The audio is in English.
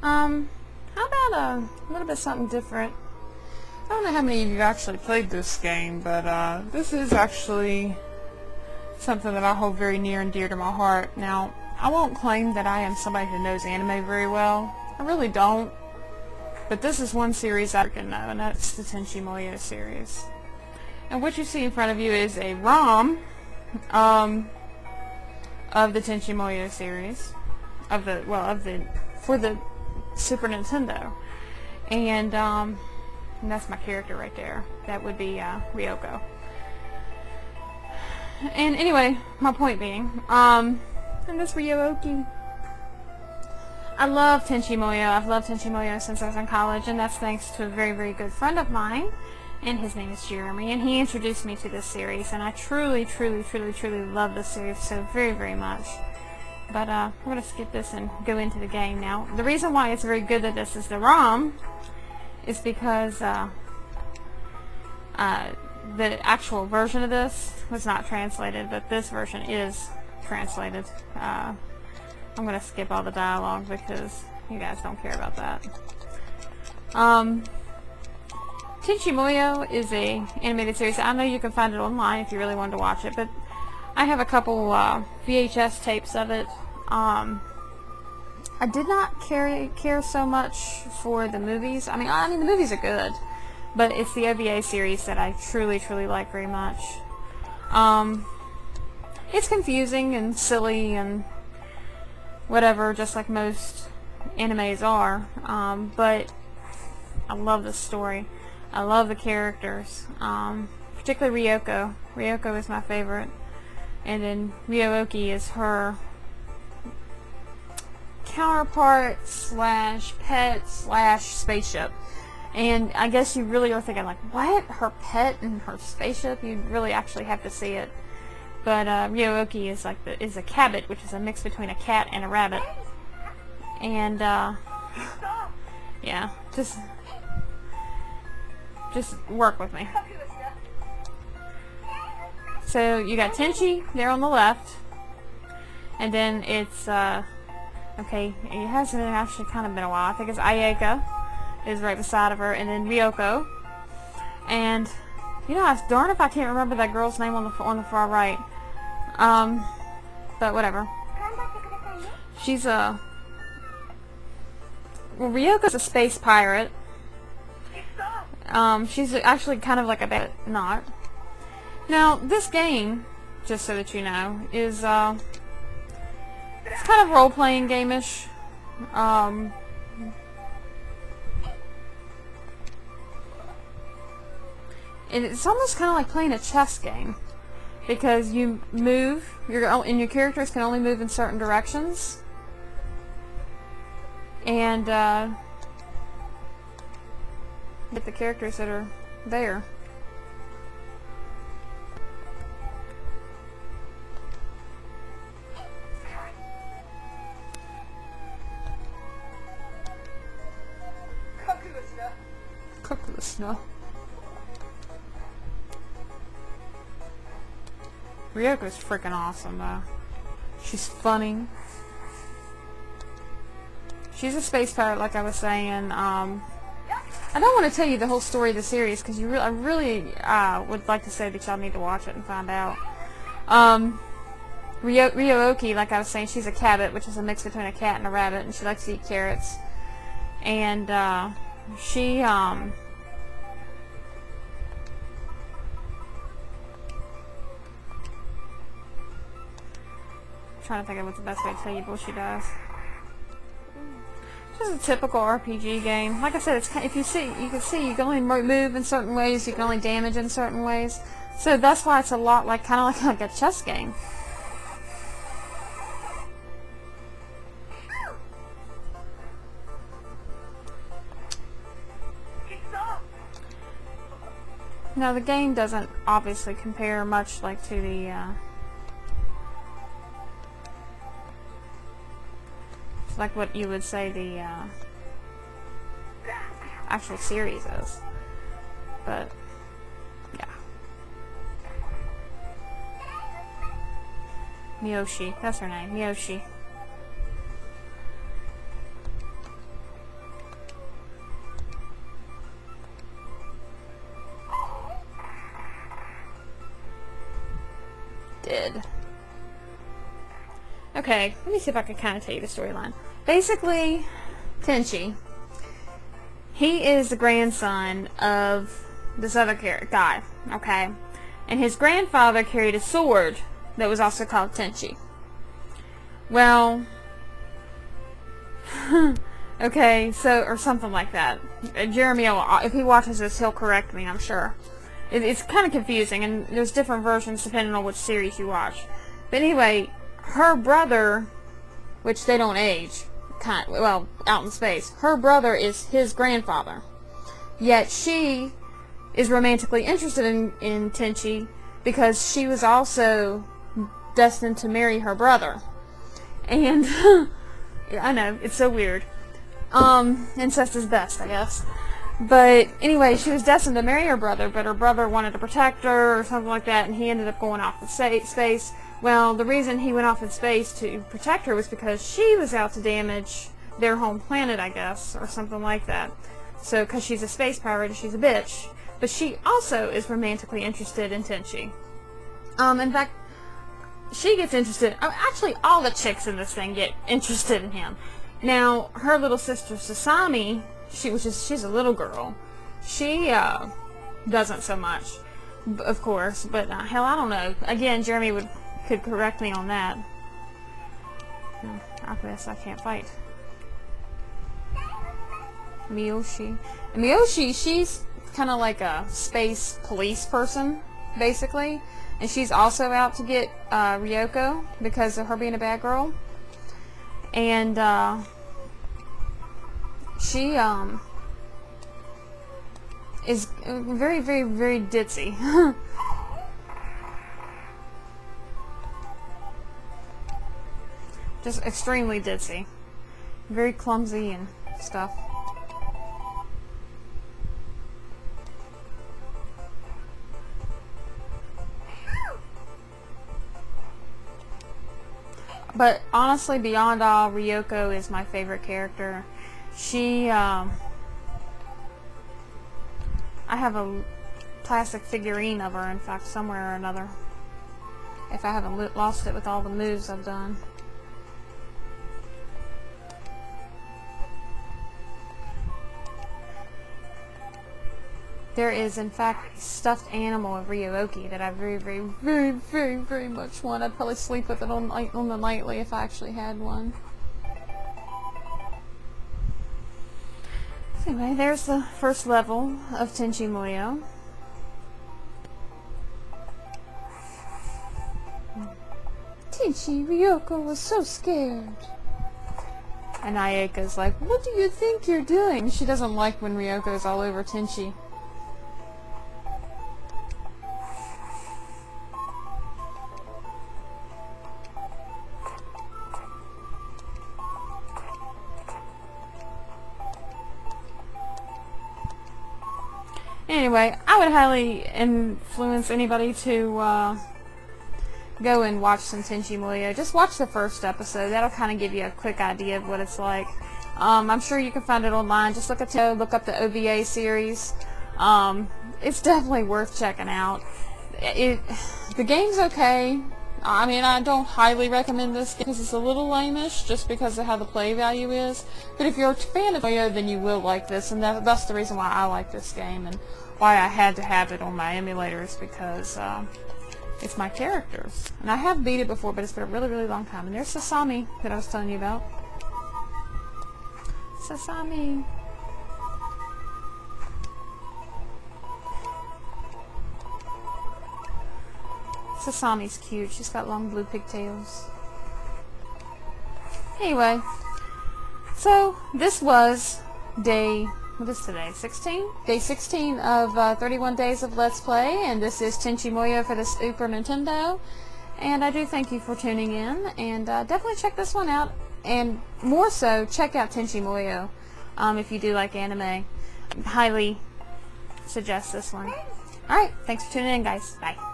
How about a little bit something different? I don't know how many of you actually played this game, but this is actually something that I hold very near and dear to my heart. Now, I won't claim that I am somebody who knows anime very well. I really don't. But this is one series I can know, and that's the Tenchi Muyo series. And what you see in front of you is a ROM of the Tenchi Muyo series, for the Super Nintendo. And that's my character right there. That would be Ryoko. And anyway, my point being, and this Ryo-Oki. I love Tenchi Muyo. I've loved Tenchi Muyo since I was in college, and that's thanks to a very, very good friend of mine, and his name is Jeremy, and he introduced me to this series, and I truly, truly, truly, truly love this series so very, very much. But we're going to skip this and go into the game now. The reason why it's very good that this is the ROM is because the actual version of this was not translated, but this version is translated. I'm going to skip all the dialogue because you guys don't care about that. Tenchi Muyo is a animated series. I know you can find it online if you really wanted to watch it, but I have a couple VHS tapes of it. I did not care so much for the movies. I mean the movies are good, but it's the OVA series that I truly, truly like very much. It's confusing and silly and whatever, just like most animes are, but I love the story. I love the characters, particularly Ryoko. Ryoko is my favorite, and then Ryo-Oki is her counterpart slash pet slash spaceship. And I guess you really are thinking like, what? Her pet and her spaceship? You really actually have to see it. But Ryo-Oki is like is a cabbit, which is a mix between a cat and a rabbit. And yeah, just work with me. So you got Tenchi there on the left, and then it's okay, it hasn't actually kind of been a while. I think it's Ayaka is right beside of her, and then Ryoko. And you know, I darn if I can't remember that girl's name on the far right. But whatever. She's well, Ryoko's a space pirate. She's actually kind of like a bit not. Now, this game, just so that you know, is it's kind of role-playing game-ish. And it's almost kind of like playing a chess game, because you move, and your characters can only move in certain directions, and get the characters that are there. Ryoko's freaking awesome, though. She's funny. She's a space pirate, like I was saying. I don't want to tell you the whole story of the series, because I really would like to say that y'all need to watch it and find out. Ryo-Oki, like I was saying, she's a cabbit, which is a mix between a cat and a rabbit, and she likes to eat carrots. And she trying to think of what's the best way to tell you what she does. It's just a typical RPG game. Like I said, it's if you can see you can only move in certain ways, you can only damage in certain ways. So that's why it's a lot like kind of like a chess game. Now the game doesn't obviously compare much like to the like what you would say the actual series is, but yeah. Miyoshi, that's her name, Miyoshi. Okay, let me see if I can kind of tell you the storyline. Basically, Tenchi, he is the grandson of this other guy, okay? And his grandfather carried a sword that was also called Tenchi. Well, okay, so, or something like that. Jeremy, if he watches this, he'll correct me, I'm sure. It's kind of confusing, and there's different versions depending on which series you watch. But anyway, her brother, which they don't age, well, out in space, her brother is his grandfather. Yet she is romantically interested in Tenchi because she was also destined to marry her brother. And, I know, it's so weird. Incest is best, I guess. But anyway, she was destined to marry her brother, but her brother wanted to protect her or something like that, and he ended up going off in space. Well, the reason he went off in space to protect her was because she was out to damage their home planet, I guess, or something like that. So, because she's a space pirate and she's a bitch. But she also is romantically interested in Tenchi. In fact, she gets interested, actually all the chicks in this thing get interested in him. Now, her little sister Sasami, she's a little girl. She doesn't so much, of course, but hell, I don't know. Again, Jeremy could correct me on that. I guess I can't fight. Miyoshi, she's kind of like a space police person, basically, and she's also out to get Ryoko because of her being a bad girl. And she is very, very, very ditzy. Just extremely ditzy. Very clumsy and stuff. But honestly, beyond all, Ryoko is my favorite character. She, I have a plastic figurine of her, in fact, somewhere or another. If I haven't lost it with all the moves I've done. There is, in fact, a stuffed animal of Ryuoki that I very, very, very, very, very much want. I'd probably sleep with it on the nightly if I actually had one. Anyway, there's the first level of Tenchi Muyo. Tenchi, Ryoko was so scared. And Ayaka's like, what do you think you're doing? She doesn't like when Ryoko's all over Tenchi. Anyway, I would highly influence anybody to go and watch some Tenchi Muyo. Just watch the first episode. That'll kind of give you a quick idea of what it's like. I'm sure you can find it online. Just look up the OVA series. It's definitely worth checking out. The game's okay. I mean, I don't highly recommend this game because it's a little lame-ish just because of how the play value is. But if you're a fan of Muyo, then you will like this, and that's the reason why I like this game and why I had to have it on my emulators, because it's my characters. And I have beat it before, but it's been a really, really long time. And there's Sasami that I was telling you about. Sasami. Sasami's cute. She's got long blue pigtails. Anyway, so this was what is today? 16? Day 16 of 31 days of Let's Play, and this is Tenchi Muyo for the Super Nintendo. And I do thank you for tuning in, and definitely check this one out, and more so, check out Tenchi Muyo if you do like anime. I highly suggest this one. Alright, thanks for tuning in, guys. Bye.